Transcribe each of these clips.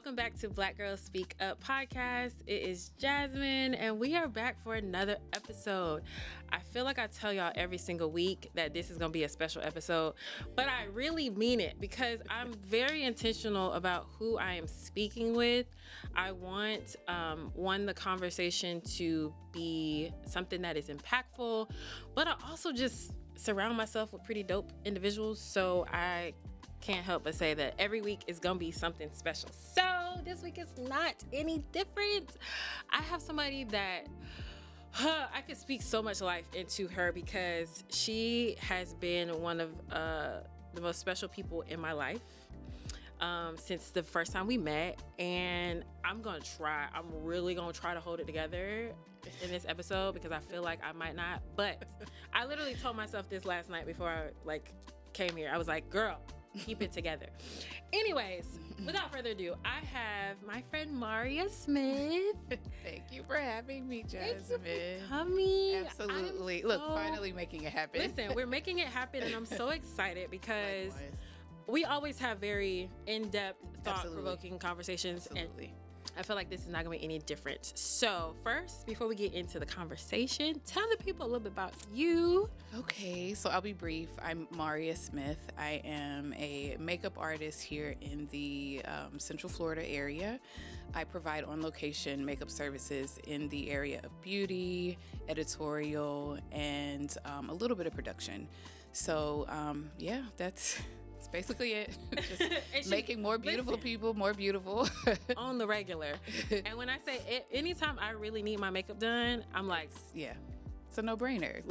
Welcome back to Black Girls Speak Up podcast. It is Jasmine, and we are back for another episode. I feel like I tell y'all every single week that this is going to be a special episode, but I really mean it because I'm very intentional about who I am speaking with. I want, the conversation to be something that is impactful, but I also just surround myself with pretty dope individuals, so I can't help but say that every week is gonna be something special. So this week is not any different. I have somebody that I could speak so much life into her because she has been one of the most special people in my life since the first time we met, and I'm really gonna try to hold it together in this episode because I feel like I might not, but I literally told myself this last night before I came here. I was like, girl, keep it together. Anyways, without further ado, I have my friend Mauria Smith. Thank you for having me, Jasmine. Thank you for coming. Absolutely. Look, finally making it happen. Listen, we're making it happen, and I'm so excited because Likewise. we always have very in-depth, thought-provoking conversations. Absolutely. And I feel like this is not going to be any different. So first, before we get into the conversation, tell the people a little bit about you. Okay, so I'll be brief. I'm Mauria Smith. I am a makeup artist here in the Central Florida area. I provide on-location makeup services in the area of beauty, editorial, and a little bit of production. So that's basically it. Just making more beautiful people more beautiful on the regular. And when I say it, anytime I really need my makeup done, I'm like, yeah, it's a no-brainer.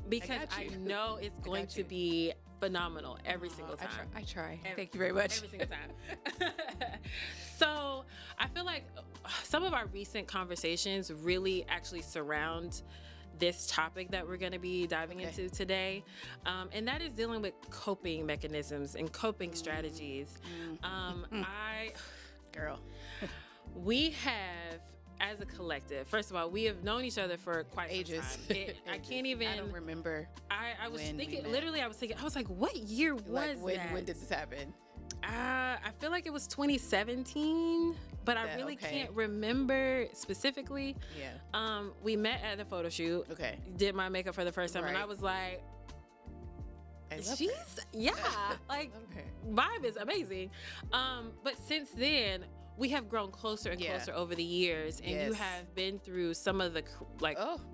Because I know it's going to be phenomenal every single time. I try. Thank you very much. Every single time. So I feel like some of our recent conversations really actually surround this topic that we're going to be diving into today, and that is dealing with coping mechanisms and coping strategies. We have, as a collective, first of all, we have known each other for quite ages. Some time. I can't even. I don't remember. I was thinking. Literally, I was like, what year was that? When did this happen? I feel like it was 2017, but I really can't remember specifically. Yeah. We met at a photo shoot. Okay. Did my makeup for the first time, and I was like, vibe is amazing. But since then, we have grown closer and closer over the years, and you have been through some of the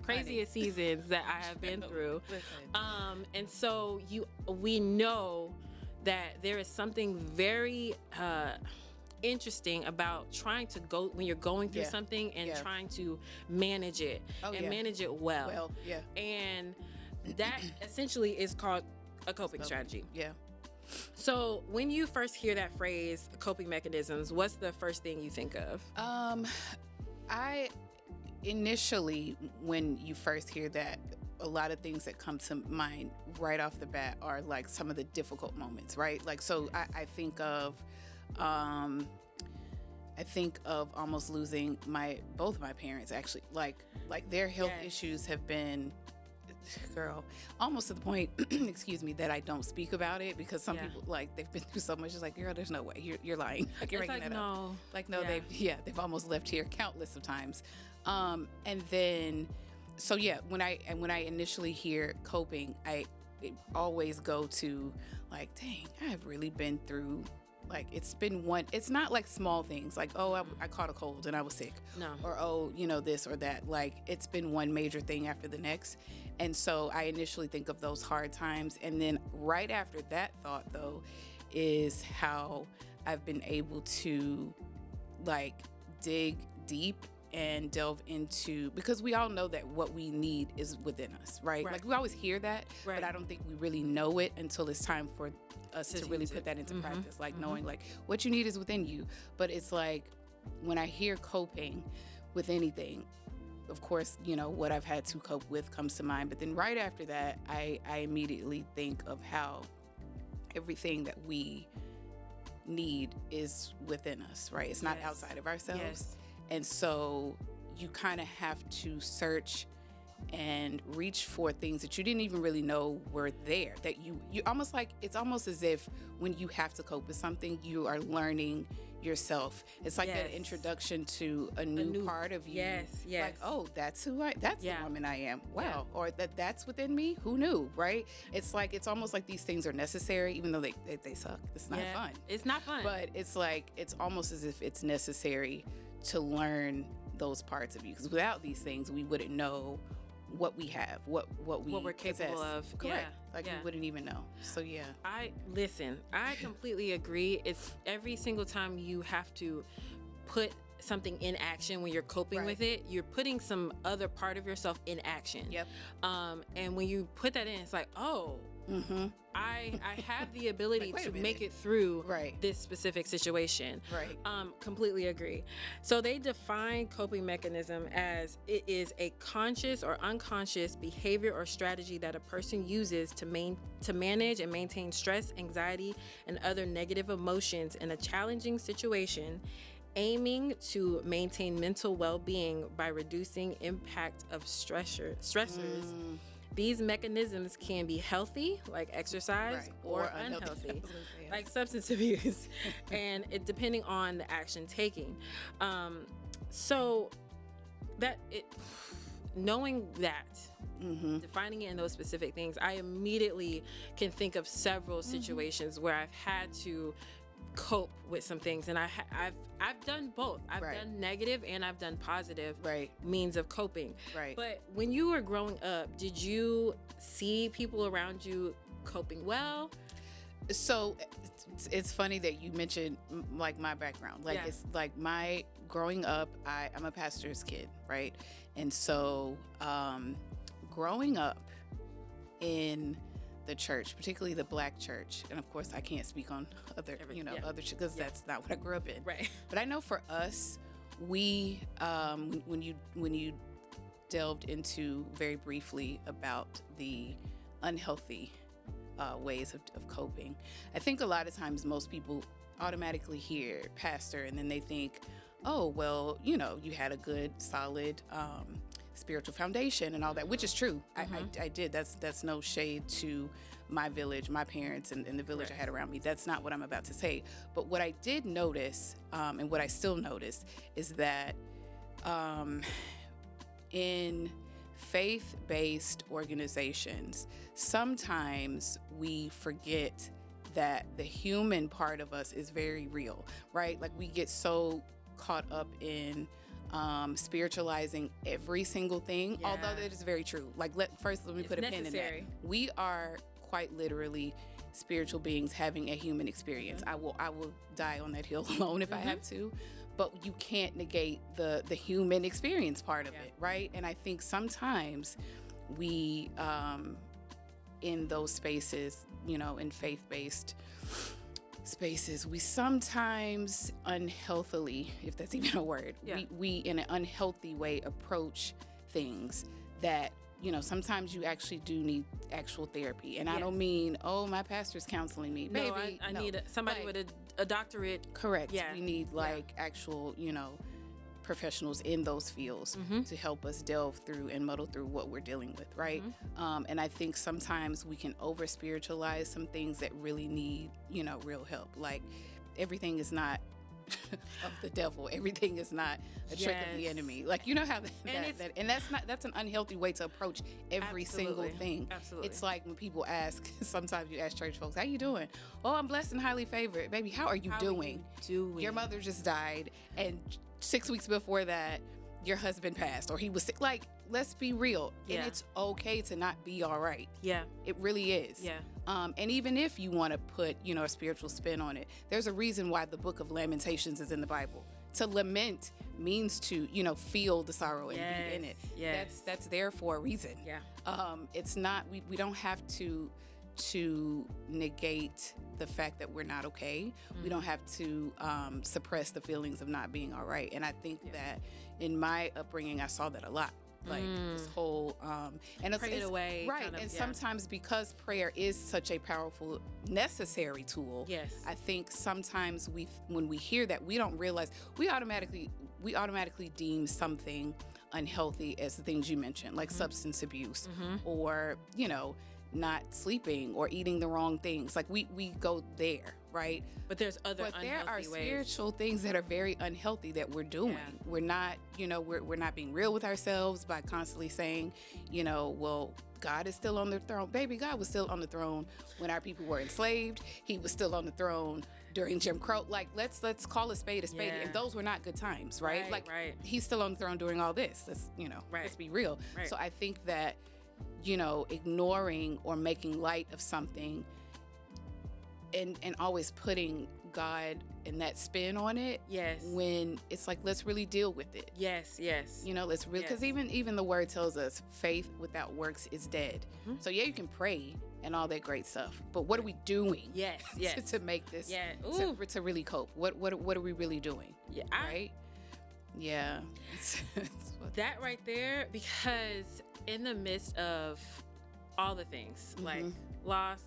craziest seasons that I have been through. And so we know that there is something very interesting about trying to go when you're going through something and trying to manage it manage it well. And that essentially is called a coping strategy. Yeah. So when you first hear that phrase, coping mechanisms, what's the first thing you think of? I initially, when you first hear that, a lot of things that come to mind right off the bat are like some of the difficult moments, right? Like, so I think of almost losing both of my parents, actually. Like their health issues have been, girl, almost to the point, excuse me, that I don't speak about it because some people, like, they've been through so much. It's like, girl, there's no way you're lying. Like, you're making that up. Like, no, they've almost left here countless of times. And then, so yeah, when I initially hear coping, it always go to like, dang, I've really been through, like, it's not like small things like, oh, I caught a cold and I was sick. No. Or, this or that. Like, it's been one major thing after the next. And so I initially think of those hard times. And then right after that thought, though, is how I've been able to, like, dig deep and delve into, because we all know that what we need is within us, right? Like, we always hear that, but I don't think we really know it until it's time for us to really put that into practice, like knowing like what you need is within you. But it's like, when I hear coping with anything, of course, what I've had to cope with comes to mind. But then right after that, I immediately think of how everything that we need is within us, right? It's not outside of ourselves. Yes. And so you kind of have to search and reach for things that you didn't even really know were there, that you almost like, it's almost as if when you have to cope with something, you are learning yourself. It's like an introduction to a new part of you. Yes. Like, oh, that's the woman I am. Wow. Yeah. Or that's within me. Who knew, right? It's like, it's almost like these things are necessary, even though they suck. It's not fun. It's not fun. But it's like, it's almost as if it's necessary to learn those parts of you. Because without these things, we wouldn't know what we have, what we're capable of. Correct. We wouldn't even know. So I completely agree. It's every single time you have to put something in action when you're coping with it, you're putting some other part of yourself in action. Yep. And when you put that in, it's like, oh, I have the ability like, to make it through this specific situation. Right. Completely agree. So they define coping mechanism as it is a conscious or unconscious behavior or strategy that a person uses to manage and maintain stress, anxiety, and other negative emotions in a challenging situation, aiming to maintain mental well-being by reducing impact of stressors. These mechanisms can be healthy, like exercise, or unhealthy, like substance abuse, and it depending on the action taking. So that knowing that, defining it in those specific things, I immediately can think of several situations where I've had to cope with some things, and I've done both. I've done negative and I've done positive means of coping. But when you were growing up, did you see people around you coping well? So it's funny that you mentioned like my background. Like it's like my growing up, I'm a pastor's kid, right? And so growing up in the church, particularly the Black church, and of course I can't speak on other because that's not what I grew up in. Right. But I know for us, we when you delved into very briefly about the unhealthy ways of coping, I think a lot of times most people automatically hear pastor and then they think, oh well, you had a good solid spiritual foundation and all that, which is true. I did. That's no shade to my village, my parents, and the village I had around me. That's not what I'm about to say. But what I did notice, and what I still notice, is that in faith-based organizations, sometimes we forget that the human part of us is very real, right? Like we get so caught up in spiritualizing every single thing, although that is very true. Like let me put a pin in that. We are quite literally spiritual beings having a human experience. I will die on that hill alone if I have to, but you can't negate the human experience part of it, right? And I think sometimes we in those spaces, in faith-based spaces, we sometimes unhealthily, if that's even a word, we in an unhealthy way approach things that, sometimes you actually do need actual therapy. And I don't mean, oh, my pastor's counseling me. No, baby, I need somebody with a doctorate. Correct. Yeah. We need actual, professionals in those fields to help us delve through and muddle through what we're dealing with, right? And I think sometimes we can over spiritualize some things that really need, real help. Like everything is not of the devil. Everything is not a trick of the enemy. Like how that's an unhealthy way to approach every single thing. Absolutely. It's like when people ask, sometimes you ask church folks, how you doing? Oh, I'm blessed and highly favored. Baby, how are you doing? Your mother just died, and 6 weeks before that, your husband passed, or he was sick. Like, let's be real. And it's okay to not be all right. Yeah. It really is. Yeah. And even if you want to put, a spiritual spin on it, there's a reason why the book of Lamentations is in the Bible. To lament means to, feel the sorrow and be in it. Yes. That's there for a reason. Yeah. It's not, we don't have to negate the fact that we're not okay. We don't have to suppress the feelings of not being all right. And I think that in my upbringing, I saw that a lot. Like this whole and pray it away, right? And sometimes because prayer is such a powerful, necessary tool, I think sometimes when we hear that, we don't realize we automatically deem something unhealthy as the things you mentioned, like substance abuse or not sleeping or eating the wrong things. Like we go there, right? But there's other But unhealthy there are ways. spiritual things that are very unhealthy that we're doing. Yeah. We're not, we're not being real with ourselves by constantly saying, well, God is still on the throne. Baby, God was still on the throne when our people were enslaved. He was still on the throne during Jim Crow. Like, let's call a spade a spade. Yeah. And those were not good times, right? Right, Like, right. he's still on the throne during all this. Let's, Right. let's be real. Right. So I think that, ignoring or making light of something and always putting God and that spin on it. Yes. When it's like, let's really deal with it. Yes. Let's really, because even the word tells us faith without works is dead. Mm-hmm. So yeah, you can pray and all that great stuff, but what are we doing? Yes. to make this, Yeah. Ooh. to really cope? What are we really doing? Yeah. Right? Yeah. That right there, because in the midst of all the things, like loss,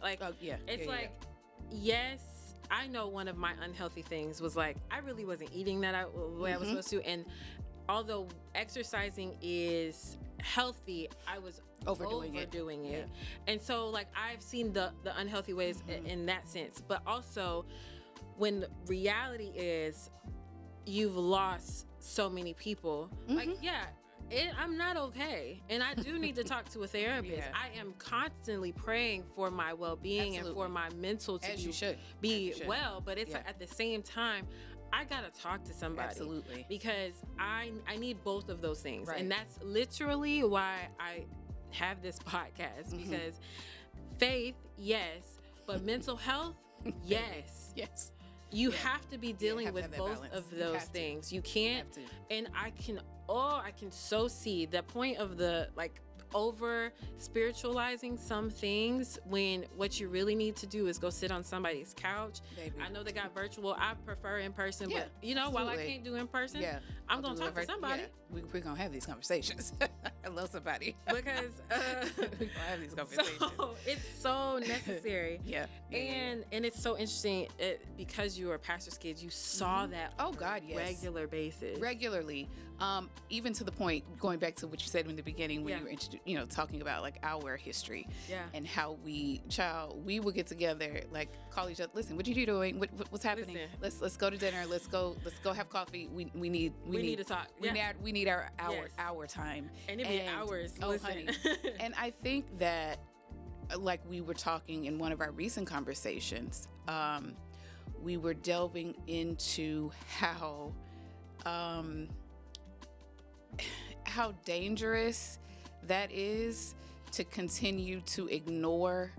like, it's yes, I know one of my unhealthy things was like, I really wasn't eating that way I was supposed to. And although exercising is healthy, I was overdoing it. Yeah. And so like, I've seen the unhealthy ways in that sense, but also when the reality is you've lost so many people, like, I'm not okay. And I do need to talk to a therapist. Yeah. I am constantly praying for my well-being and for my mental to be well. But it's like, at the same time, I got to talk to somebody. Absolutely. Because I need both of those things. Right. And that's literally why I have this podcast. Because faith, yes. But mental health, yes. Yes. You have to be dealing with both balance. of those things. You can't, You and I can so see the point of the like over spiritualizing some things when what you really need to do is go sit on somebody's couch. Baby. I know they got virtual. I prefer in person, Yeah, but while I absolutely. can't do in person, I'll I'm gonna do talk to it somebody. Yeah. We're gonna have these conversations. I love somebody Because we're gonna have these conversations. so it's so necessary. Yeah. And it's so interesting because you were a pastor's kid, you saw that Oh God, yes. regular basis. Regularly. Even to the point, going back to what you said in the beginning when you were talking about like our history and how we would get together, like call each other, listen, what are you doing? What's happening? Listen. Let's go to dinner. Let's go have coffee. We need to talk. We need our Yes. our time. And it'd be hours. Oh, Listen. honey. And I think that, like we were talking in one of our recent conversations, we were delving into how dangerous that is to continue to ignore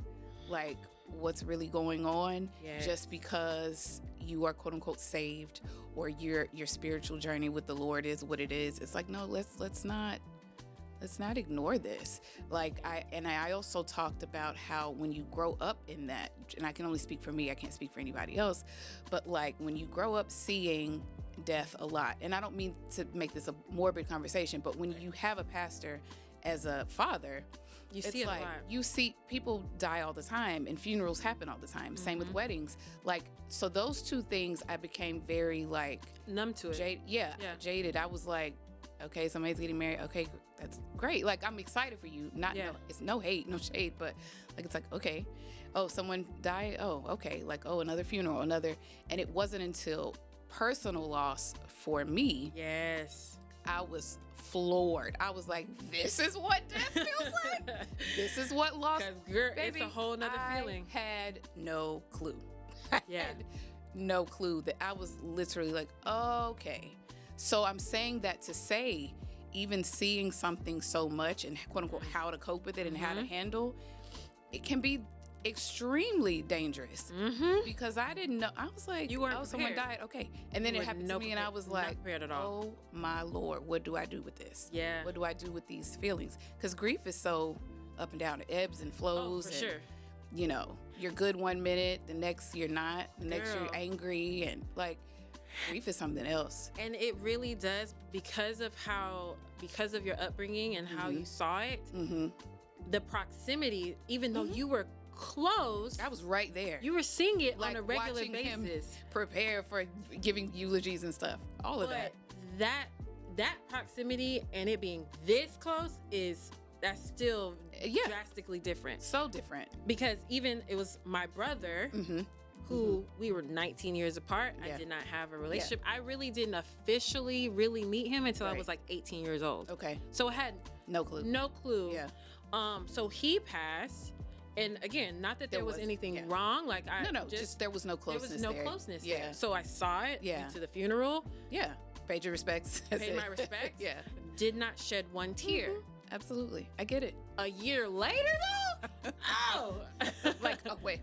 like what's really going on just because you are quote unquote saved or your spiritual journey with the Lord is what it is. It's like, no, let's not ignore this. Like I also talked about how when you grow up in that, and I can only speak for me, I can't speak for anybody else, but like when you grow up seeing death a lot, and I don't mean to make this a morbid conversation, but when you have a pastor as a father, You see it like a lot. you see people die all the time and funerals happen all the time. Same with weddings. Like, so those two things I became very like numb to it. jaded. I was like, okay, somebody's getting married. Okay, that's great. Like, I'm excited for you. It's no hate, no shade, but like, it's like, okay, oh, someone died. Oh, okay. Like, oh, another funeral, another. And it wasn't until personal loss for me. Yes. I was floored. I was like, this is what death feels like. This is what loss. Because Baby, it's a whole nother feeling. I had no clue. I had no clue that I was literally like, okay. So I'm saying that to say, even seeing something so much and quote unquote how to cope with it and how to handle, it can be extremely dangerous because I didn't know. I was like, someone died. Okay. And then it happened to me and I was like, oh my Lord, what do I do with this? Yeah. What do I do with these feelings? Because grief is so up and down. It ebbs and flows. Oh, for sure. You know, you're good one minute, the next you're not, the next you're angry, and like grief is something else. And it really does because of your upbringing and how you saw it, the proximity, even though you were close, I was right there. You were seeing it like on a regular watching basis. Him prepare for giving eulogies and stuff. All of that. That proximity and it being this close that's still drastically different. So different. Because even it was my brother who we were 19 years apart. Yeah. I did not have a relationship. I really didn't officially really meet him until I was like 18 years old. Okay. So I had no clue. No clue. Yeah. So he passed. And again, not that there was anything wrong. Like just there was no closeness. There was no closeness there. So I saw it to the funeral. Yeah. Paid your respects. Paid my respects. Yeah. Did not shed one tear. Absolutely. I get it. A year later though? Oh. Like, wait.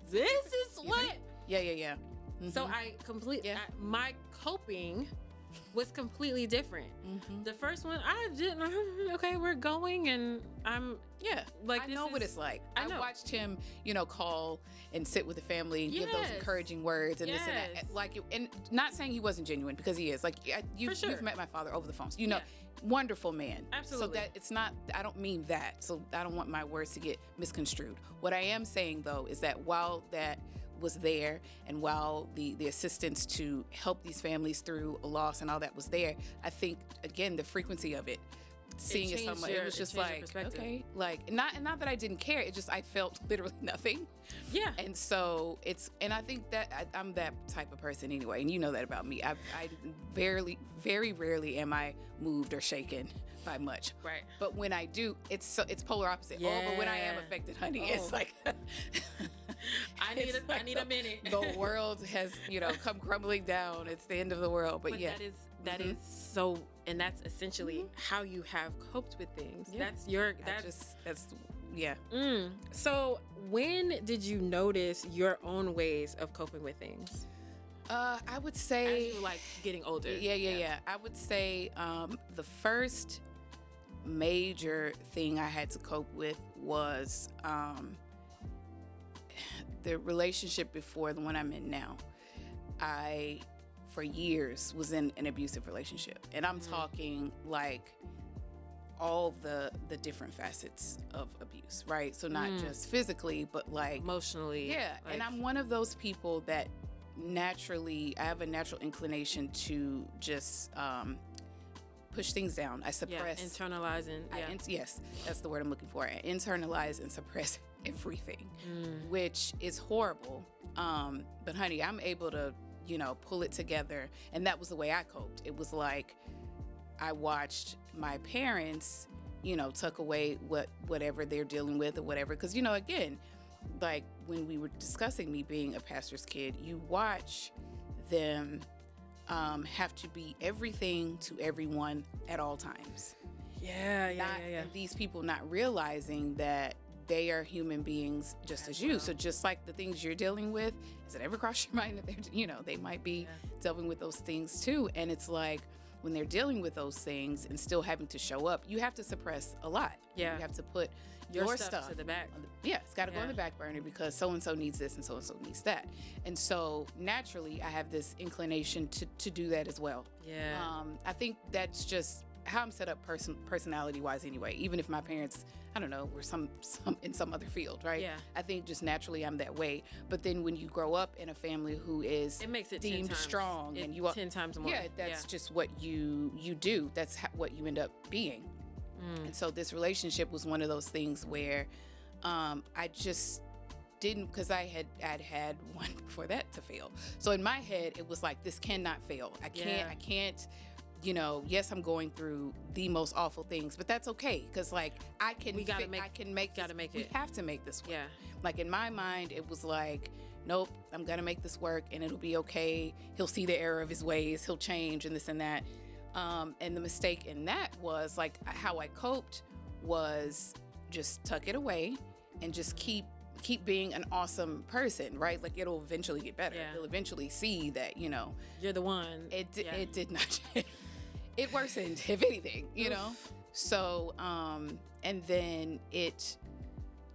This is what? Yeah. Mm-hmm. So I completely, my coping was completely different. Mm-hmm. The first one, I didn't, okay, we're going and I'm, like, I know what it's like. I watched him, call and sit with the family and give those encouraging words and this and that. Like, and not saying he wasn't genuine, because he is. Like, you've met my father over the phone. So, wonderful man. Absolutely. So that it's not, I don't mean that. So I don't want my words to get misconstrued. What I am saying though is that while that was there and while the assistance to help these families through a loss and all that was there, I think again the frequency of it, seeing it somewhere, it was just like, okay, like not that I didn't care, it just I felt literally nothing. Yeah. And so I think that I'm that type of person anyway, and you know that about me. I very rarely am I moved or shaken by much. Right. But when I do, it's polar opposite. Yeah. But when I am affected, honey, it's like I need a minute. The world has, come crumbling down. It's the end of the world. But yeah. That is so, and that's essentially how you have coped with things. Yeah. So when did you notice your own ways of coping with things? I would say as you were like getting older. Yeah. I would say the first major thing I had to cope with was the relationship before the one I'm in now. I, for years, was in an abusive relationship. And I'm talking like all the different facets of abuse, right? So not just physically, but like emotionally. Yeah. Like, and I'm one of those people that naturally, I have a natural inclination to just push things down. I suppress. Internalizing. Yes, that's the word I'm looking for. I internalize and suppress everything, which is horrible. But honey, I'm able to, pull it together. And that was the way I coped. It was like I watched my parents, tuck away whatever they're dealing with or whatever. Because, again, like when we were discussing me being a pastor's kid, you watch them have to be everything to everyone at all times. Yeah. And these people not realizing that they are human beings just as you. So just like the things you're dealing with, has it ever crossed your mind that they're, they might be dealing with those things too? And it's like when they're dealing with those things and still having to show up, you have to suppress a lot. Yeah. You have to put your stuff to the back. It's got to go on the back burner because so-and-so needs this and so-and-so needs that. And so naturally, I have this inclination to do that as well. Yeah. I think that's just how I'm set up personality-wise anyway. Even if my parents, I don't know, were some in some other field, right? Yeah. I think just naturally I'm that way. But then when you grow up in a family who is it makes it deemed strong and you are 10 times more. Yeah, that's just what you do. That's what you end up being. And so this relationship was one of those things where I just didn't, because I had one before that to fail. So in my head, it was like, this cannot fail. I can't, yes, I'm going through the most awful things, but that's okay. Cause like I can make it. We have to make this work. Yeah. Like in my mind, it was like, nope, I'm going to make this work and it'll be okay. He'll see the error of his ways. He'll change and this and that. And the mistake in that was like how I coped was just tuck it away and just keep being an awesome person, right? Like it'll eventually get better. Yeah. You'll eventually see that, you're the one. It did not. It worsened, if anything, So, and then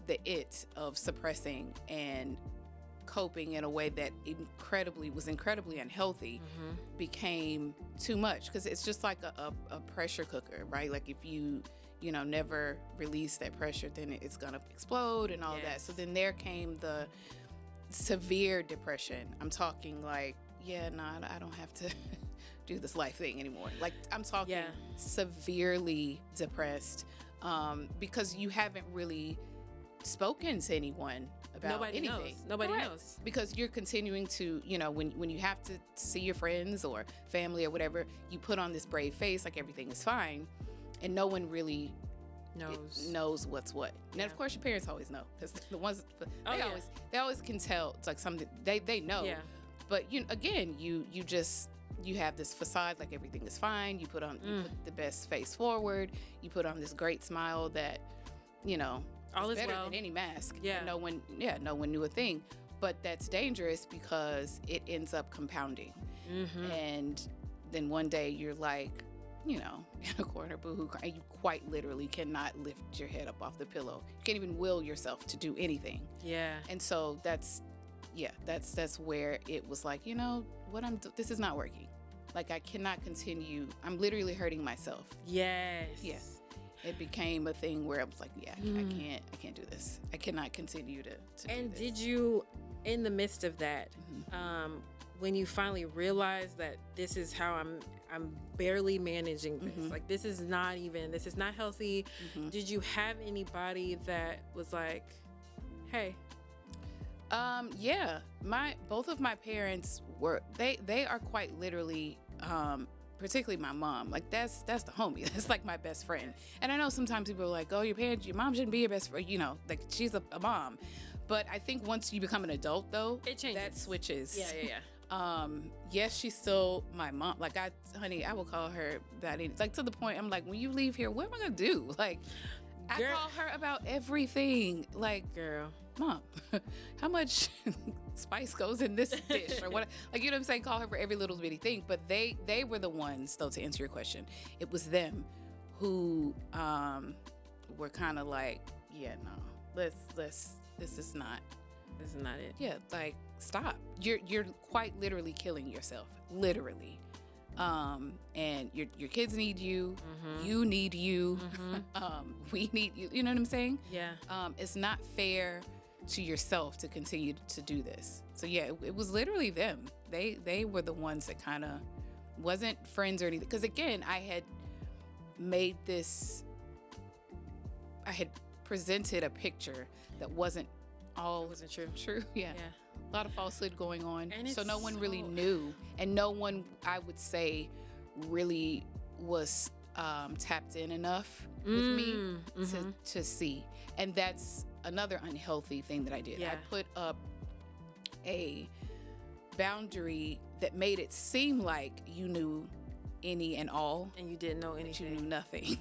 the of suppressing and coping in a way that was incredibly unhealthy became too much, because it's just like a pressure cooker, right? Like if you never release that pressure, then it's gonna explode and all that. So then there came the severe depression. I'm talking like, I don't have to do this life thing anymore. Like I'm talking severely depressed, because you haven't really spoken to anyone about Nobody anything. knows. Nobody Correct. knows. Because you're continuing to, when you have to see your friends or family or whatever, you put on this brave face like everything is fine, and no one really knows what's what. And Yeah. of course, your parents always know, because the ones Oh, yeah. they always can tell. It's like something they know. Yeah. But you have this facade like everything is fine. You put the best face forward. You put on this great smile that, All is is better well. than any mask. Yeah. And no one knew a thing. But that's dangerous because it ends up compounding. Mm-hmm. And then one day you're like, in a corner, boohoo, and you quite literally cannot lift your head up off the pillow. You can't even will yourself to do anything. Yeah. And so that's where it was like, this is not working. Like, I cannot continue. I'm literally hurting myself. Yes. Yeah. It became a thing where I was like, I can't do this. I cannot continue to And do this. did you, in the midst of that, when you finally realized that this is how I'm barely managing this, like this is not healthy, did you have anybody that was like, hey? Yeah, both of my parents were, they are quite literally, particularly my mom, like that's the homie. That's like my best friend. And I know sometimes people are like, oh, your mom shouldn't be your best friend, like she's a mom. But I think once you become an adult, though, it changes. That switches. Yeah. Yes, she's still my mom. Like, I will call her that. Like, to the point, I'm like, when you leave here, what am I gonna do? Like, I call her about everything. Like, girl, Mom, how much spice goes in this dish, or what? Like, you know what I'm saying? Call her for every little bitty thing. But they were the ones, though, to answer your question. It was them who were kind of like, yeah, no, let's. This is not it. Yeah, like, stop. You're quite literally killing yourself. Literally. And your kids need you. You need you. We need you. You know what I'm saying? Yeah. It's not fair to yourself to continue to do this. So yeah, it was literally them. They were the ones that kind of wasn't friends or anything. Because again, I had presented a picture that wasn't true. Yeah. A lot of falsehood going on. And so no one really knew. And no one, I would say, really was tapped in enough with me to see. And that's another unhealthy thing that I did. Yeah. I put up a boundary that made it seem like you knew any and all. And you didn't know anything. You knew nothing.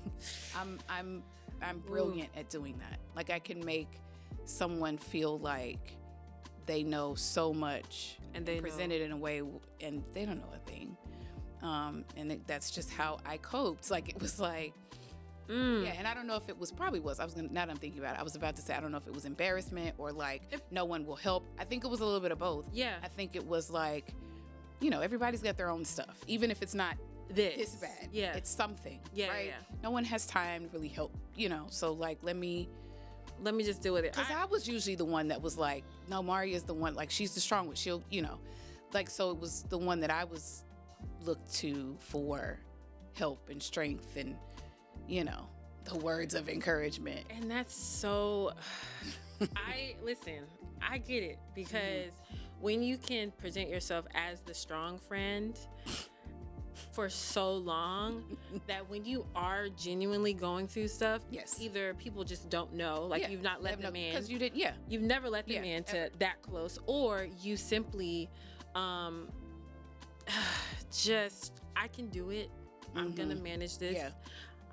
I'm brilliant at doing that. Like, I can make someone feel like they know so much and they present it in a way and they don't know a thing. And that's just how I coped. Like, it was like, yeah, and I don't know if it was, now that I'm thinking about it, I was about to say, I don't know if it was embarrassment or like, no one will help. I think it was a little bit of both. Yeah. I think it was like, everybody's got their own stuff. Even if it's not this bad. Yeah. It's something. Yeah. Right? Yeah. No one has time to really help, so like, let me just deal with it. Because I was usually the one that was like, no, Mauria is the one, like, she's the strong one. She'll, like, so it was the one that I was looked to for help and strength and, the words of encouragement. And that's so, I get it. Because when you can present yourself as the strong friend for so long, that when you are genuinely going through stuff, either people just don't know, like you've not let them in, because you've never let them in to that close, or you simply just, I can do it. I'm gonna manage this.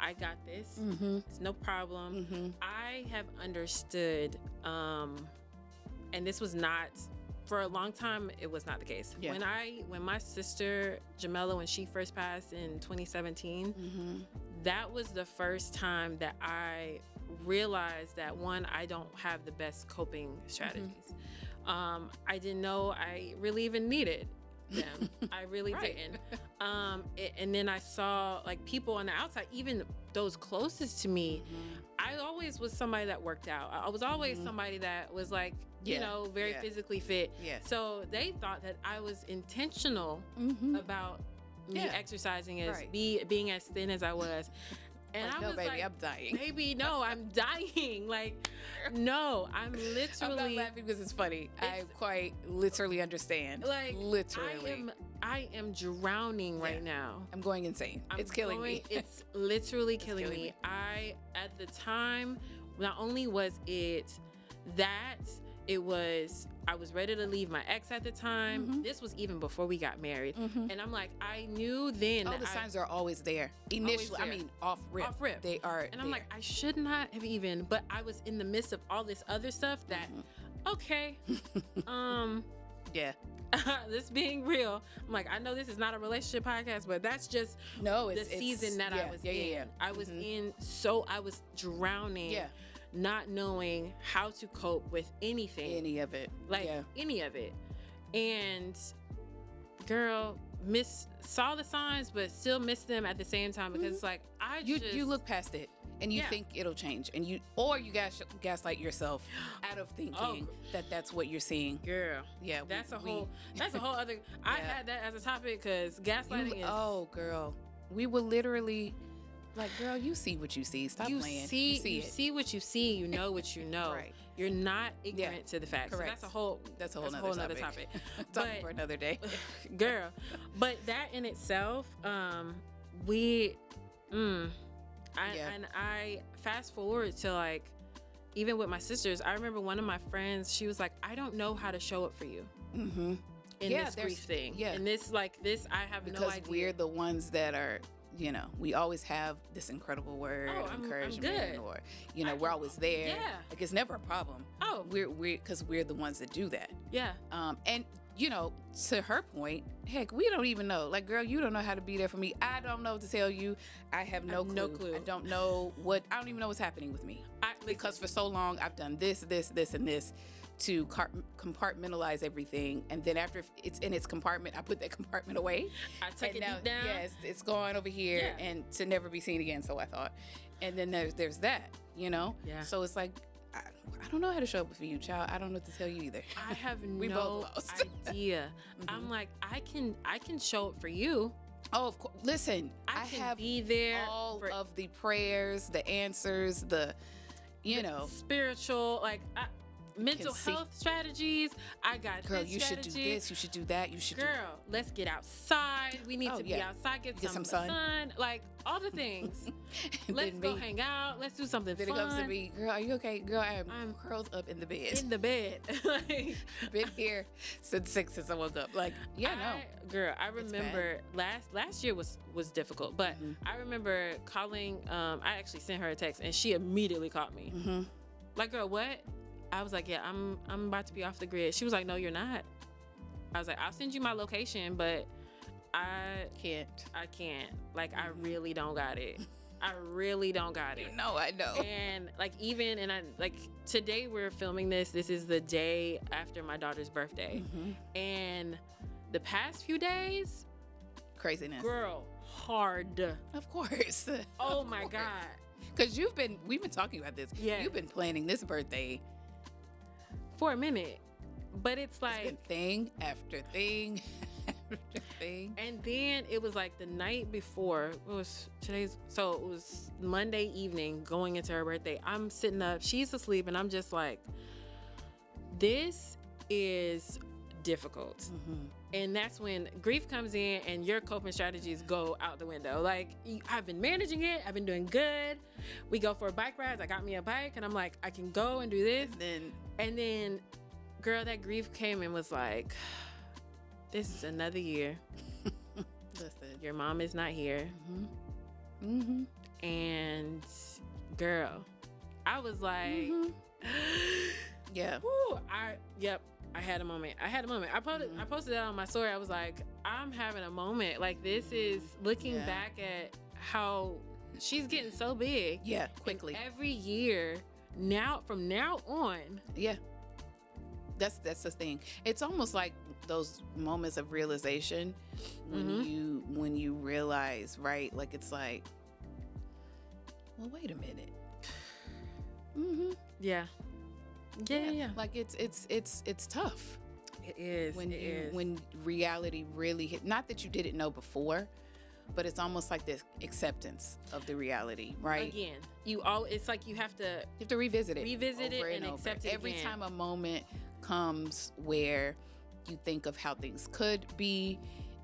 I got this. It's no problem. I have understood, and this was not, for a long time, it was not the case. Yeah. When my sister Jamela, when she first passed in 2017, that was the first time that I realized that, one, I don't have the best coping strategies. I didn't know I really even needed them. I really didn't. And then I saw, like, people on the outside, even those closest to me. I always was somebody that worked out. I was always somebody that was like, very physically fit. So they thought that I was intentional about me exercising being as thin as I was. And like, I no, was baby, like, I'm dying. baby, no, I'm dying. Like, no, I'm literally. I'm not laughing because it's funny. I quite literally understand. Like, literally. I am drowning right now. I'm going insane. It's killing me. It's literally killing killing me. me. At the time, not only was it that, it was, I was ready to leave my ex at the time. Mm-hmm. This was even before we got married. Mm-hmm. And I'm like, I knew then. Oh, the signs are always there. Initially, there. I mean, off rip. Off rip. They are And I'm like, I should not have even, but I was in the midst of all this other stuff that, okay, yeah. this being real, I'm like, I know this is not a relationship podcast, but that's just the season that I was in. Yeah. I was I was drowning, not knowing how to cope with anything. Any of it. Any of it. And girl, saw the signs, but still missed them at the same time because it's like, you look past it and you think it'll change, and you gaslight yourself out of thinking that's what you're seeing. Girl, yeah, that's a whole other. I had that as a topic because gaslighting is. Oh, girl, we will literally. Like, girl, you see what you see. Stop playing. You see what you see. You know what you know. Right. You're not ignorant to the facts. Correct. So that's a whole nother topic. Topic for another day. Girl, but that in itself, and I fast forward to like, even with my sisters, I remember one of my friends, she was like, I don't know how to show up for you. Mm-hmm. In this grief thing. Yeah. And this, I have no idea. Because we're the ones that are, we always have this incredible word of encouragement, or we're always there. Yeah, like it's never a problem. Oh, because we're the ones that do that. Yeah. And to her point, heck, we don't even know. Like, girl, you don't know how to be there for me. I don't know what to tell you. I have no clue. I don't know I don't even know what's happening with me. Because for so long I've done this, and this to compartmentalize everything, and then after it's in its compartment, I put that compartment away. I took it deep down. Yes, it's gone over here and to never be seen again. So I thought, and then there's that, Yeah. So it's like, I don't know how to show up for you, child. I don't know what to tell you either. I have no idea. Mm-hmm. I'm like, I can show up for you. Oh, of course. Listen, I can have be there all of the prayers, the answers, the spiritual, mental health strategies. I got girl, this you strategy. Should do this, you should do that, you should let's get outside. We need to be outside, get some sun. Like all the things. Let's go hang out. Let's do something fun. Then it comes to me, girl, are you okay? Girl, I'm curled up in the bed. Been here since 6 since I woke up. Like, girl, I remember last year was difficult, but I remember calling, I actually sent her a text and she immediately called me. Mm-hmm. Like, girl, what? I was like, yeah, I'm about to be off the grid. She was like, no, you're not. I was like, I'll send you my location, but I can't. Like, I really don't got it. I really don't got it. No, I know. And today we're filming this. This is the day after my daughter's birthday. Mm-hmm. And the past few days, craziness. Girl, hard. Of course. Oh my God. Because we've been talking about this. Yeah. You've been planning this birthday for a minute, but it's like been thing after thing after thing. And then it was like the night before, it was Monday evening going into her birthday. I'm sitting up, she's asleep, and I'm just like, this is difficult. Mm-hmm. And that's when grief comes in and your coping strategies go out the window. Like, I've been managing it. I've been doing good. We go for bike rides. I got me a bike and I'm like, I can go and do this. And then girl, that grief came and was like, this is another year. Listen, your mom is not here. Mm-hmm. Mm-hmm. And girl, I was like, mm-hmm. Yeah. Woo, I had a moment. I posted that on my story. I was like, I'm having a moment. Like, this is looking back at how she's getting so big. Yeah, quickly. And every year, from now on. Yeah. That's the thing. It's almost like those moments of realization when you realize, right? Like, it's like, well, wait a minute. Mm-hmm. Yeah. Yeah. Like, it's tough. It is. When reality really hit. Not that you didn't know before, but it's almost like this acceptance of the reality, right? Again, it's like you have to revisit it and accept it every again. time a moment comes where you think of how things could be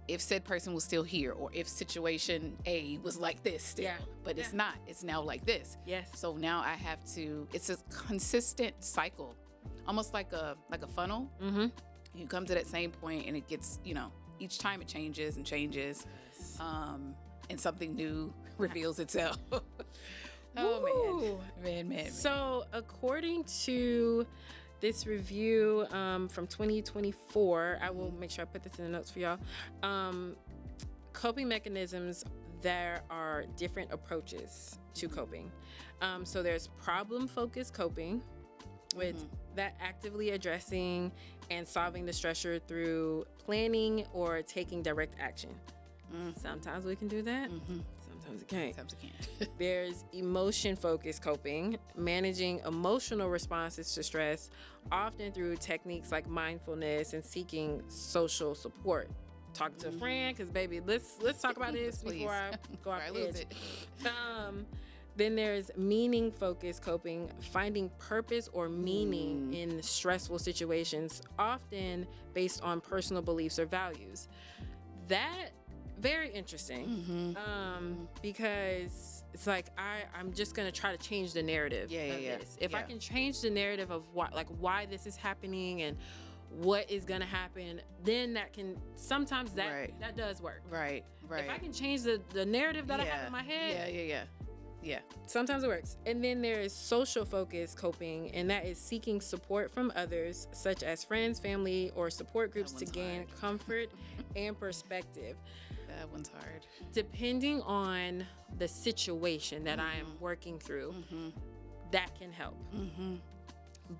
if said person was still here, or if situation A was like this still, but it's not, it's now like this. Yes. So now I have to, it's a consistent cycle, almost like a funnel. Mm-hmm. You come to that same point and it gets, each time it changes and changes, and something new reveals itself. Oh man. So according to this review from 2024, I will make sure I put this in the notes for y'all. Coping mechanisms, there are different approaches to coping. So there's problem-focused coping, with that actively addressing and solving the stressor through planning or taking direct action. Sometimes we can do that. Sometimes we can't. Sometimes we can't. There's emotion-focused coping, managing emotional responses to stress, often through techniques like mindfulness and seeking social support. Talk to a friend, because baby, let's talk about this before I go off the edge. Then there's meaning-focused coping, finding purpose or meaning in stressful situations, often based on personal beliefs or values. That very interesting, because it's like I'm just gonna try to change the narrative of this. If I can change the narrative of why this is happening and what is gonna happen, then that can sometimes that does work. Right. If I can change the narrative that I have in my head, sometimes it works. And then there is social focused coping, and that is seeking support from others, such as friends, family, or support groups to gain comfort and perspective. That one's hard. Depending on the situation that I am working through, that can help.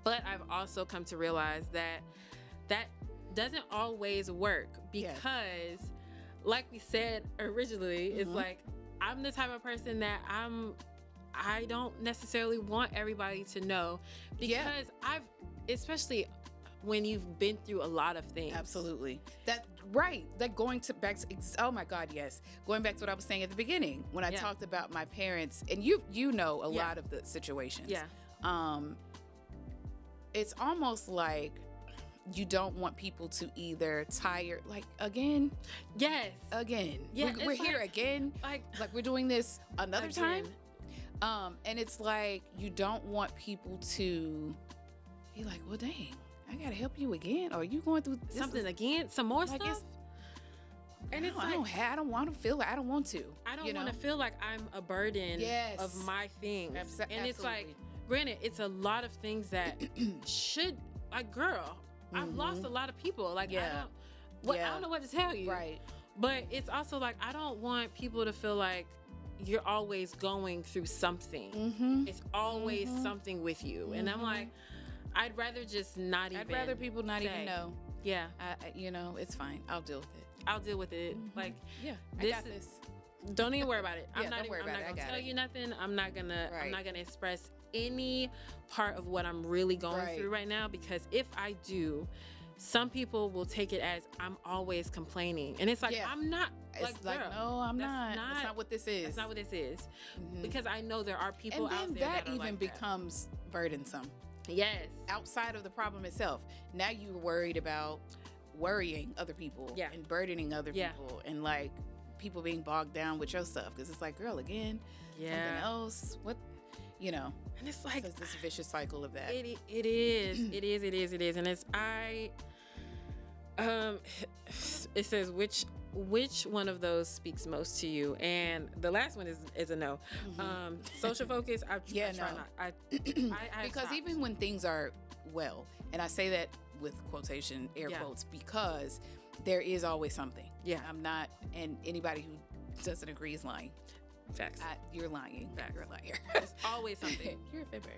But I've also come to realize that doesn't always work, because like we said originally, it's like I'm the type of person that I don't necessarily want everybody to know, because especially when you've been through a lot of things. Absolutely. That going back to, oh my God, yes. Going back to what I was saying at the beginning, when I talked about my parents, and you know a lot of the situations. It's almost like you don't want people to either tire, like, again. Yes. Again. Yeah, we're here again. Like we're doing this another time. And it's like, you don't want people to be like, well, dang, I gotta help you again. Or are you going through something again? Some more stuff? And it's like, I don't want to feel like, I don't want to. I don't want to feel like I'm a burden of my things. And it's like, granted, it's a lot of things that should, like, girl, I've lost a lot of people. Like, I don't know what to tell you. Right. But it's also like, I don't want people to feel like you're always going through something. It's always something with you. And I'm like, I'd rather just not even. I'd rather people not even know. Yeah. It's fine. I'll deal with it. Like, I got this. Don't even worry about it. I'm not gonna tell you nothing. I'm not gonna express any part of what I'm really going through right now, because if I do, some people will take it as I'm always complaining, and it's like, I'm not. It's like, girl, no, I'm not. That's not what this is. That's not what this is. Because I know there are people out there that even becomes burdensome. Yes. Outside of the problem itself, now you're worried about worrying other people and burdening other people, and like people being bogged down with your stuff, because it's like, girl, again, something else, what, and it's like, so it's this vicious cycle of that. It is, and it's it says which one of those speaks most to you, and the last one is a no. Social focus, I try not. I because stopped. Even when things are well, and I say that with quotation air quotes, because there is always something. I'm not, and anybody who doesn't agree is lying. Facts. You're lying. Facts. You're a liar. There's always something. You're a fibber.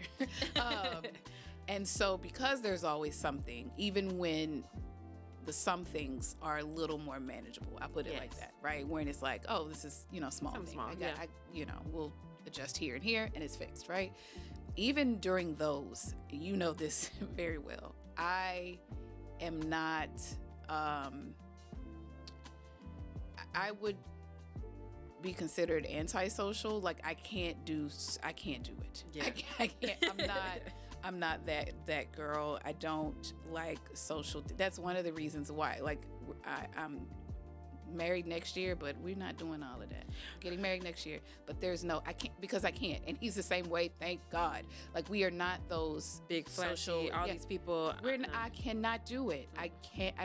And so, because there's always something, even when the some things are a little more manageable, I put it like that, right? When it's like, oh, this is, small thing. Small, we'll adjust here and here, and it's fixed, right? Even during those, this very well, I am not, be considered antisocial. Like I can't do it. Yeah. I can't. I'm not that girl. I don't like social. That's one of the reasons why. Like I'm married next year, but we're not doing all of that. Getting married next year, but I can't, because I can't. And he's the same way, thank God. Like we are not those big flashy, social, these people. I cannot do it. I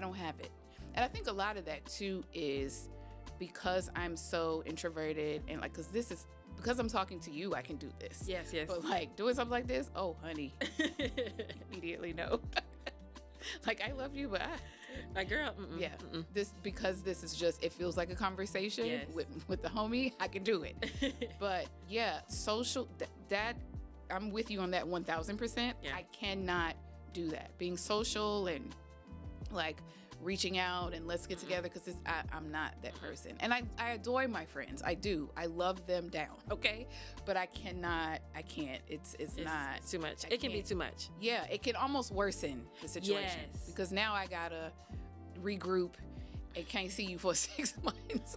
don't have it. And I think a lot of that too is because I'm so introverted, and like, because I'm talking to you, I can do this. Yes. But like doing something like this, oh honey, immediately no. Like I love you, but like girl, yeah. Because this is just, it feels like a conversation. Yes. with the homie, I can do it. But yeah, social, that I'm with you on that 1000%. Yeah. I cannot do that. Being social and like reaching out and let's get together, because I'm not that person. And I adore my friends. I do. I love them down. Okay. But I can't. It's not too much. It can be too much. Yeah. It can almost worsen the situation. Yes. Because now I gotta regroup and can't see you for 6 months.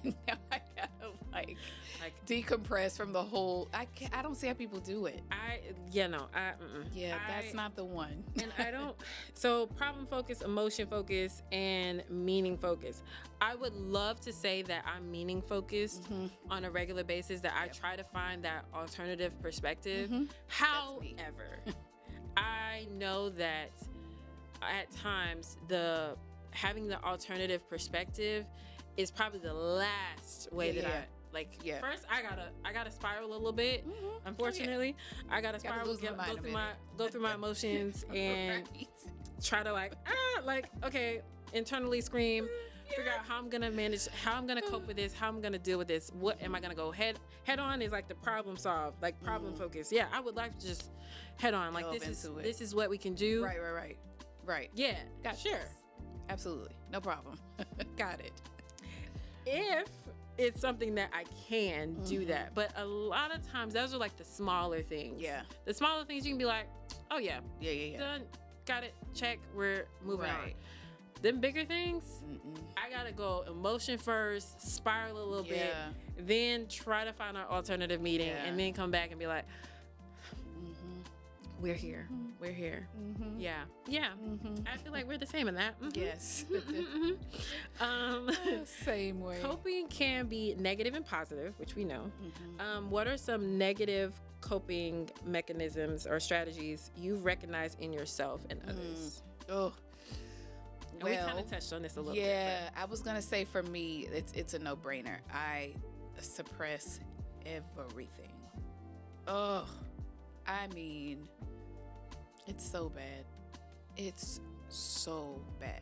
Now I gotta like decompress from the whole. I don't see how people do it. That's not the one. And I don't. So problem focus, emotion focus, and meaning focus. I would love to say that I'm meaning focused on a regular basis. That I try to find that alternative perspective. However, I know that at times having the alternative perspective is probably the last way first I gotta spiral a little bit. Unfortunately, I gotta spiral, go through my emotions and try to okay, internally scream, figure out how I'm gonna manage, how I'm gonna cope with this, how I'm gonna deal with this. What am I gonna go head on is like the problem solve, like problem focus. Yeah, I would like to just head on, like this is what we can do. Right. Yeah, sure. This. Absolutely. No problem. Got it. If it's something that I can do that. But a lot of times those are like the smaller things. Yeah. The smaller things you can be like, oh yeah. Yeah. Done. Got it. Check. We're moving on. Them bigger things, I gotta go emotion first, spiral a little bit, then try to find an alternative meeting, and then come back and be like, we're here. We're here. Yeah. I feel like we're the same in that. Yes. Same way. Coping can be negative and positive, which we know. What are some negative coping mechanisms or strategies you've recognized in yourself and others? And we kind of touched on this a little bit. Yeah, I was gonna say for me, it's a no-brainer. I suppress everything. I mean, it's so bad. It's so bad.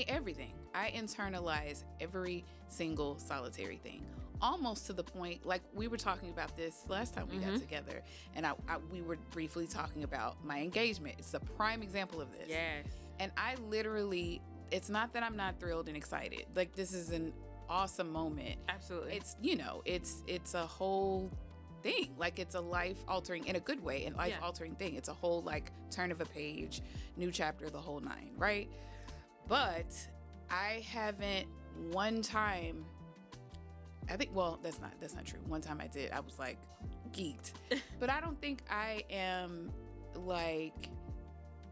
Everything. I internalize every single solitary thing, almost to the point, like we were talking about this last time we got together, and we were briefly talking about my engagement. It's a prime example of this. Yes. And I literally, it's not that I'm not thrilled and excited. Like, this is an awesome moment. Absolutely. It's it's a whole thing. Like, it's a life-altering, in a good way, and life-altering thing. It's a whole, like, turn of a page, new chapter, the whole nine, right? But I haven't one time, that's not true. One time I did. I was, like, geeked. But I don't think I am, like,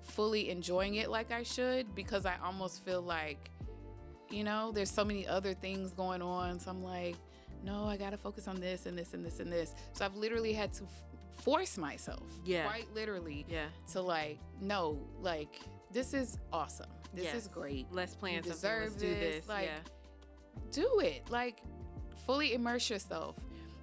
fully enjoying it like I should, because I almost feel like, there's so many other things going on. So I'm like, no, I gotta focus on this and this and this and this. So I've literally had to force myself, quite literally, to like, no, like, this is awesome. This is great. Let's plan something. Deserve Let's do this. Like, do it. Like, fully immerse yourself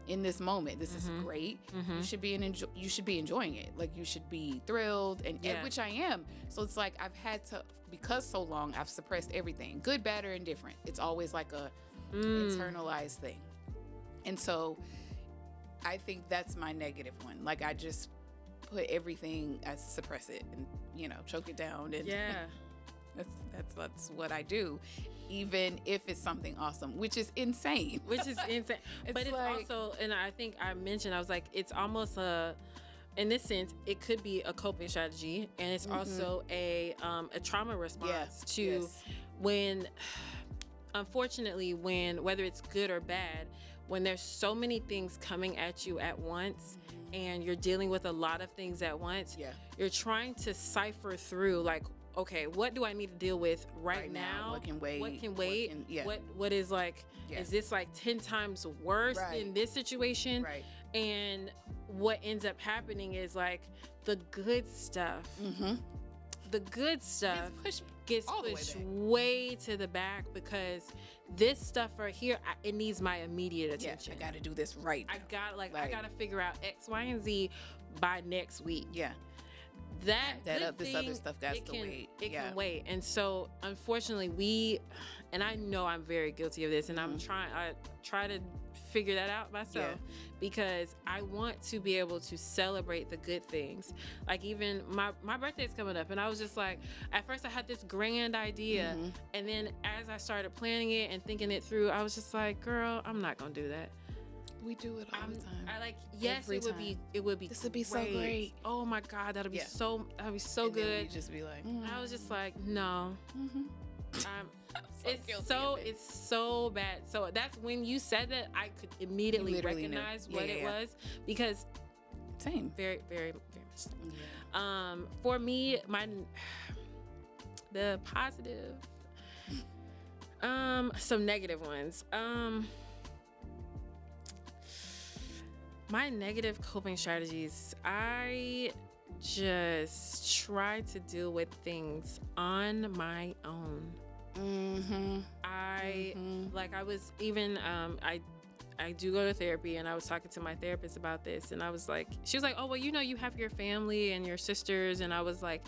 in this moment. This is great. You should be enjoying it. Like, you should be thrilled, and which I am. So it's like I've had to, because so long I've suppressed everything, good, bad, or indifferent. It's always like a internalized thing. And so I think that's my negative one. Like, I just put everything, I suppress it and, choke it down. And that's what I do, even if it's something awesome, which is insane. But it's like, also, and I think I mentioned, I was like, it's almost in this sense, it could be a coping strategy, and it's also a trauma response to when unfortunately, whether it's good or bad, when there's so many things coming at you at once, and you're dealing with a lot of things at once, you're trying to cipher through, like, okay, what do I need to deal with right now? What can wait? What is like, is this like 10 times worse than this situation? Right. And what ends up happening is like the good stuff gets pushed way to the back, because this stuff right here, it needs my immediate attention. I got to do this right now. I got to figure out X, Y, and Z by next week. Yeah. This other stuff got to wait. It can wait. And so, unfortunately, and I know I'm very guilty of this, and I try to figure that out myself, because I want to be able to celebrate the good things. Like, even my birthday's coming up, and I was just like, at first I had this grand idea, and then as I started planning it and thinking it through, I was just like, girl, I'm not gonna do that. We do it all the time. It would be this would be so great. Oh my God, that'd be so and good. Then we just be like, I was just like, no. It's so bad. So that's when you said that, I could immediately recognize what it was, because same. Very, very, very much so. For me, the positive, some negative ones. My negative coping strategies, I just try to deal with things on my own. I was even, I do go to therapy, and I was talking to my therapist about this, and I was like, she was like, oh, well, you have your family and your sisters. And I was like,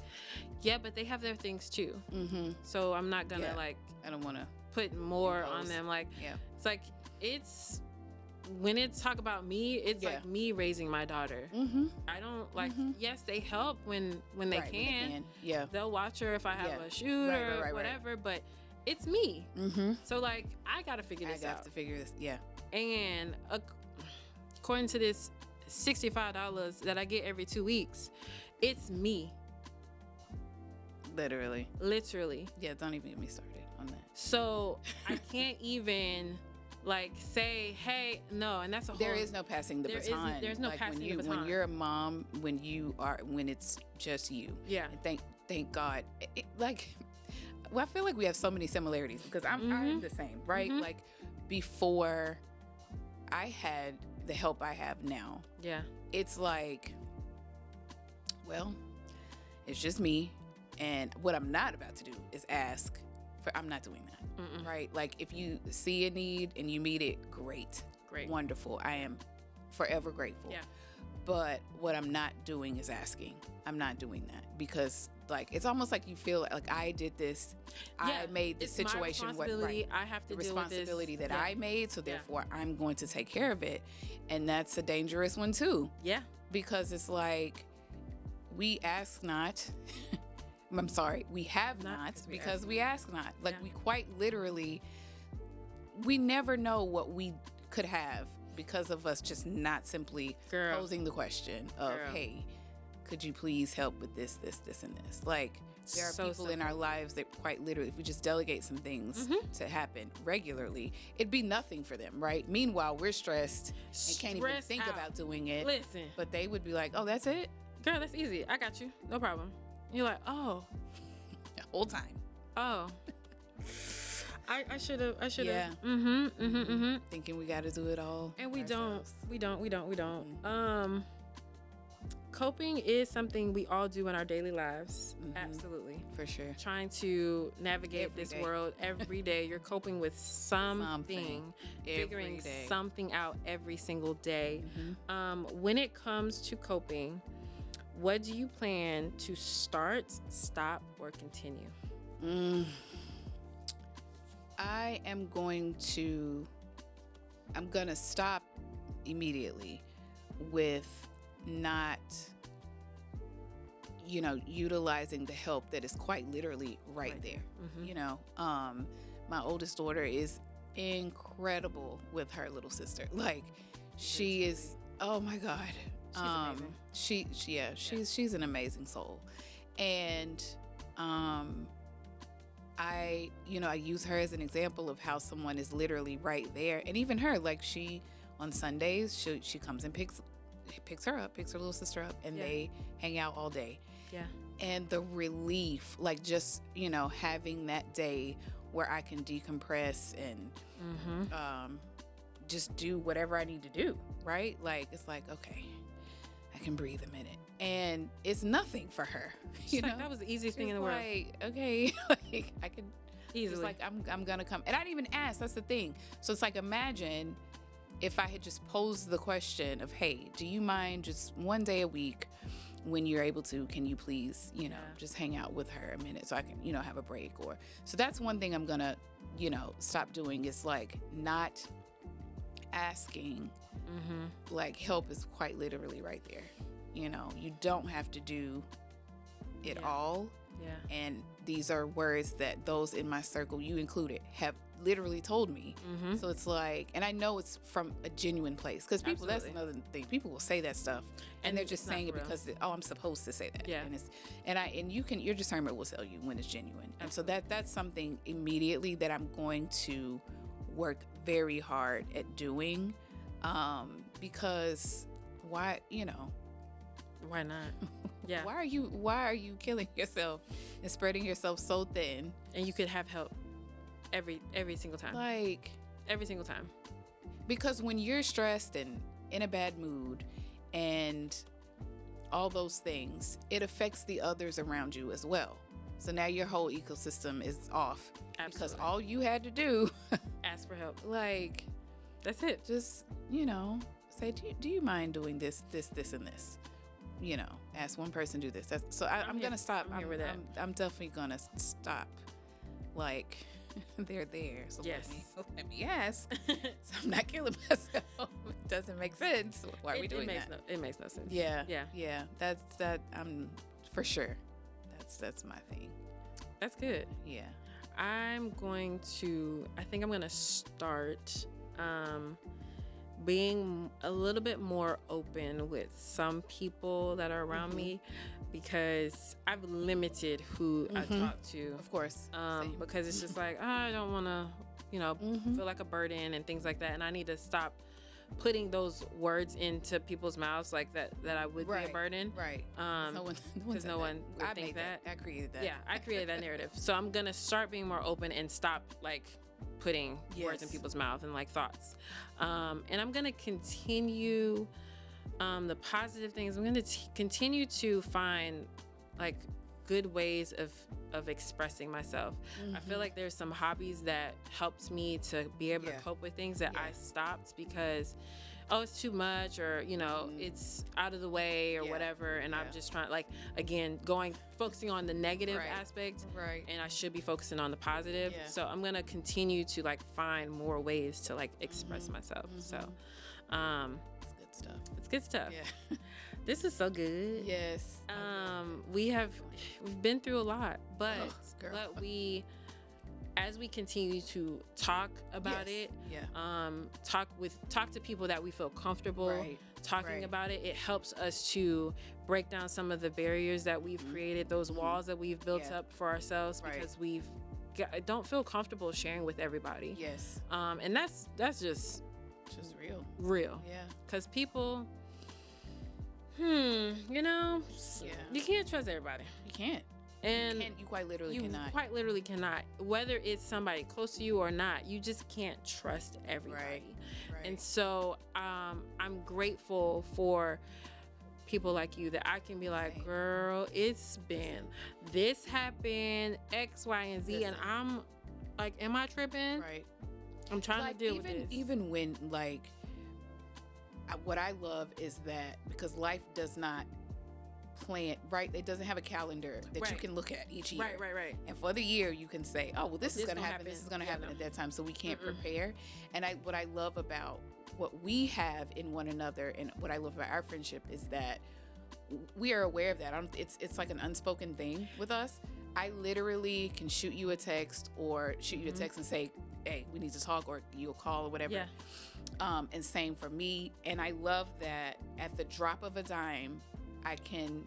yeah, but they have their things too. So I'm not gonna I don't want to put more on them. Like, it's like, when it's talk about me, it's like me raising my daughter. I don't like, yes, they help when they can. Yeah. They'll watch her if I have a shoot or whatever, but it's me. So like, I got to figure this out. I have to figure this, And according to this $65 that I get every 2 weeks, it's me. Literally. Yeah, don't even get me started on that. So I can't even like say, hey, no, and that's a whole. There is no passing the baton. There's no passing the baton. When you're a mom, when it's just you. Yeah. And thank God. I feel like we have so many similarities, because I'm the same, right? Like, before I had the help I have now. Yeah. It's like, well, it's just me, and what I'm not about to do is ask for. I'm not doing that. Right? Like, if you see a need and you meet it, great, wonderful. I am forever grateful. Yeah. But what I'm not doing is asking. I'm not doing that, because like, it's almost like you feel like I did this. I made the situation my responsibility. I have to deal with this. Responsibility that I made, so therefore I'm going to take care of it, and that's a dangerous one too. Yeah. Because it's like, we ask not. I'm sorry, we have not because we ask not. Like, we quite literally, we never know what we could have because of us just not simply posing the question of, hey, could you please help with this, and this? Like, there are people in our lives that quite literally, if we just delegate some things to happen regularly, it'd be nothing for them, right? Meanwhile, we're stressed and can't even think about doing it. Listen. But they would be like, oh, that's it? Girl, that's easy. I got you. No problem. You're like, oh. The whole time. Oh. I should have. Yeah. Thinking we got to do it all. And we ourselves. don't. We don't. Coping is something we all do in our daily lives. Absolutely. For sure. Trying to navigate this world every day. You're coping with something. Figuring something out every single day. When it comes to coping, what do you plan to start, stop, or continue? I'm going to stop immediately with not, utilizing the help that is quite literally right there. My oldest daughter is incredible with her little sister. Like, she is, oh my God. She's amazing. She's an amazing soul. And I use her as an example of how someone is literally right there. And even her, like on Sundays, she comes and picks her up, picks her little sister up, and they hang out all day. Yeah. And the relief, like just, having that day where I can decompress and just do whatever I need to do, right? Like, it's like, okay, I can breathe a minute. And it's nothing for her. That was the easiest thing in the world. Like, okay, like I can easily. It's like I'm gonna come, and I didn't even ask. That's the thing. So it's like, imagine if I had just posed the question of, hey, do you mind just one day a week when you're able to? Can you please, just hang out with her a minute so I can, have a break? Or so that's one thing I'm gonna, stop doing is like not asking. Like help is quite literally right there. You don't have to do it all. Yeah. And these are words that those in my circle, you included, have literally told me. So it's like, and I know it's from a genuine place, because people, that's another thing. People will say that stuff and they're just saying it because I'm supposed to say that. Yeah. And your discernment will tell you when it's genuine. And so that's something immediately that I'm going to work very hard at doing. Because why not? Yeah. Why are you killing yourself and spreading yourself so thin? And you could have help every single time. Like every single time. Because when you're stressed and in a bad mood and all those things, it affects the others around you as well. So now your whole ecosystem is off. Absolutely. Because all you had to do ask for help. Like, that's it. Just, say, do you mind doing this, and this? Ask one person do this. I'm going to stop. I'm definitely going to stop. Like, they're there. So yes. let me ask. So I'm not killing myself. It doesn't make sense. Why are we doing that? It makes no sense. Yeah. That's for sure. That's my thing. That's good. Yeah. I think I'm going to start being a little bit more open with some people that are around me, because I've limited who I talk to. Of course. Because it's just like, I don't want to, feel like a burden and things like that. And I need to stop putting those words into people's mouths like that I would be a burden. Right. Because no one would think that. I created that. Yeah, I created that narrative. So I'm going to start being more open and stop like putting words in people's mouth and like thoughts. And I'm going to continue the positive things. I'm going to continue to find like good ways of expressing myself. I feel like there's some hobbies that helped me to be able to cope with things that I stopped because it's too much, or it's out of the way or whatever, and I'm just trying, like, again, focusing on the negative aspect, and I should be focusing on the positive. So I'm gonna continue to like find more ways to like express myself. So it's good stuff. Yeah. This is so good. Yes. We've been through a lot, but as we continue to talk about it, talk to people that we feel comfortable talking about it, it helps us to break down some of the barriers that we've created, those walls that we've built up for ourselves, because don't feel comfortable sharing with everybody. Yes. And that's just real. Yeah. Because people, you can't trust everybody. You can't. And you quite literally cannot. Whether it's somebody close to you or not, you just can't trust everybody. Right. And so I'm grateful for people like you that I can be like, girl, it's been, this happened, X, Y, and Z. And I'm like, am I tripping? Right. I'm trying to deal with this. Even when, like, what I love is that because life does not plan, right? It doesn't have a calendar that you can look at each year. Right. And for the year, you can say, oh, well, this is going to happen. This is going to happen at that time. So we can't prepare. And what I love about what we have in one another and what I love about our friendship is that we are aware of that. It's like an unspoken thing with us. I literally can shoot you a text and say, hey, we need to talk, or you'll call or whatever. Yeah. And same for me. And I love that at the drop of a dime, I can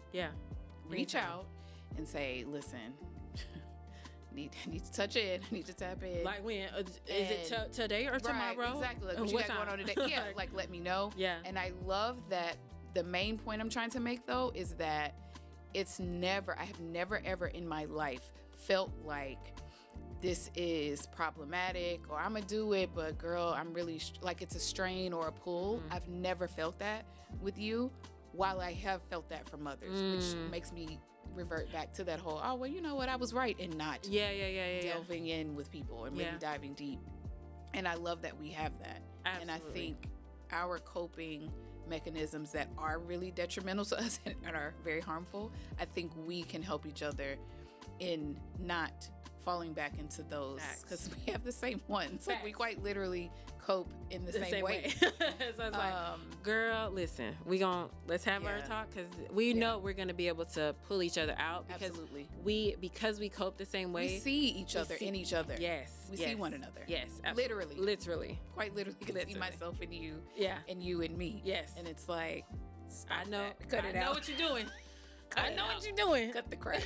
reach out and say, listen, need to touch in. I need to tap in. Like when? Is it today or tomorrow? Right, exactly. Like, what you got going on today? Yeah, like let me know. Yeah. And I love that the main point I'm trying to make, though, is that I have never, ever in my life felt like this is problematic or I'm going to do it, but girl, I'm really like it's a strain or a pull. I've never felt that with you, while I have felt that from others, which makes me revert back to that whole, oh, well, you know what, I was right, and not delving in with people and really diving deep. And I love that we have that. Absolutely. And I think our coping mechanisms that are really detrimental to us and are very harmful, I think we can help each other in not falling back into those, because we have the same ones. Like we quite literally cope in the same way. So it's like, girl, listen, let's have our talk, because we know we're gonna be able to pull each other out, because because we cope the same way. We see each other in each other. Yes, we see one another. Yes, absolutely. Literally, quite literally. I see myself in you. Yeah, and you in me. Yes, and it's like, I know. Cut it out. I know what you're doing. I know what you're doing. Cut the crap.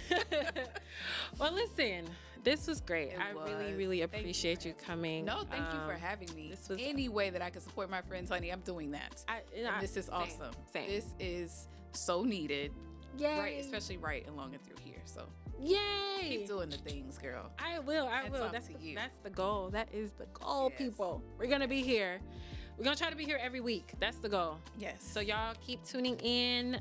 Well, listen, this was great. I really, really appreciate you coming. No, thank you for having me. This was any way that I can support my friends, honey, I'm doing that. This is awesome. Same. This is so needed. Yay. Right, especially right along and through here. So yay. Keep doing the things, girl. I will. That's the goal. That is the goal, people. We're going to be here. We're going to try to be here every week. That's the goal. Yes. So y'all keep tuning in.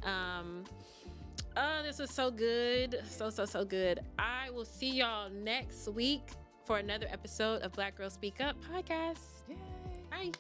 This was so good. So good. I will see y'all next week for another episode of Black Girls Speak Up podcast. Yay. Bye.